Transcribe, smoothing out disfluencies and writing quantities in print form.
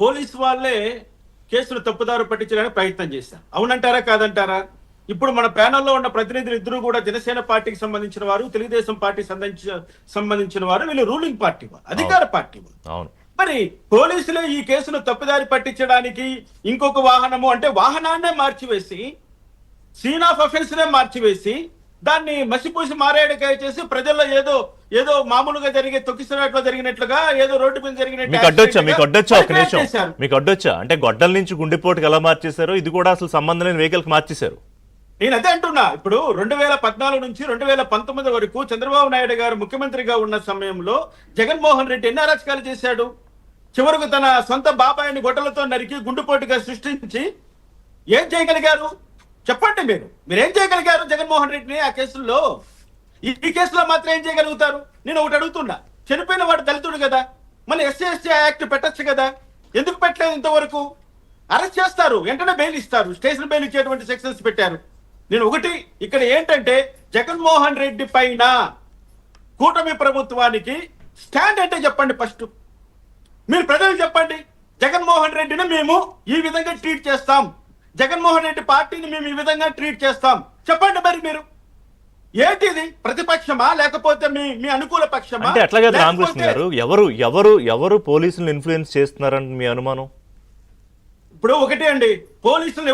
Police వాళ్ళే కేసులు తప్పుదారు పట్టించడానికి ప్రయత్నం చేశారు. అవునంటారా కాదంటారా? ఇప్పుడు మన ప్యానెల్లో ఉన్న ప్రతినిధులు ఇద్దరు కూడా జనసేన పార్టీకి సంబంధించిన వారు, తెలుగుదేశం పార్టీ సంబంధించిన వారు, వీళ్ళు రూలింగ్ పార్టీ వారు, అధికార పార్టీ వారు. అవును. మరి పోలీసులే ఈ కేసును తప్పుదారి పట్టించడానికి ఇంకొక వాహనము అంటే వాహనాన్నే మార్చివేసి, సీన్ ఆఫ్ అఫెన్స్ నే మార్చివేసి, దాన్ని మసిపూసి మారేడుకాయ చేసి ప్రజల్లో ఏదో ఏదో మామూలుగా జరిగే తొక్కిసలాట్లో జరిగినట్లుగా ఏదో రోడ్డు మీద జరిగినట్టు మీకు అడ్డొచ్చా అంటే గొడ్డల నుంచి గుండెపోటుకి ఎలా మార్చేశారో ఇది కూడా అసలు సంబంధం లేని వెహికల్ కి మార్చేశారు. నేను అదే అంటున్నా. ఇప్పుడు 2014 నుంచి 2019 వరకు చంద్రబాబు నాయుడు గారు ముఖ్యమంత్రిగా ఉన్న సమయంలో జగన్మోహన్ రెడ్డి ఎన్ని అరాచకాలు చేశాడు. చివరకు తన సొంత బాబాయిని గొడ్డలతో నరికి గుండెపోటుగా సృష్టించి ఏం చేయగలిగారు చెప్పండి. మీరేం చేయగలిగారు జగన్మోహన్ రెడ్డిని ఆ కేసుల్లో? ఈ కేసులో మాత్రం ఏం చేయగలుగుతారు? నేను ఒకటి అడుగుతున్నా, చనిపోయిన వాడు దళితుడు కదా, మళ్ళీ ఎస్సీ యాక్ట్ పెట్టచ్చు కదా, ఎందుకు పెట్టలేదు ఇంతవరకు? అరెస్ట్ చేస్తారు, వెంటనే బెయిల్ ఇస్తారు, స్టేషన్ బెయిల్ ఇచ్చేటువంటి సెక్షన్స్ పెట్టారు. నేను ఒకటి ఇక్కడ ఏంటంటే జగన్మోహన్ రెడ్డి పైన కూటమి ప్రభుత్వానికి స్టాండ్ అంటే చెప్పండి. ఫస్ట్ మీరు ప్రజలు చెప్పండి, జగన్మోహన్ రెడ్డిని మేము ఈ విధంగా ట్రీట్ చేస్తాం, జగన్మోహన్ రెడ్డి పార్టీని మేము ఈ విధంగా ట్రీట్ చేస్తాం చెప్పండి. మరి మీరు ఏంటిది, ప్రతిపక్షమా లేకపోతే మీ అనుకూల పక్షమా? అంటే అట్లాగే రామకృష్ణ గారు ఎవరు పోలీసులను ఇన్ఫ్లుయెన్స్ చేస్తున్నారని మీ అనుమానం? ఇప్పుడు ఒకటి అండి, పోలీసులు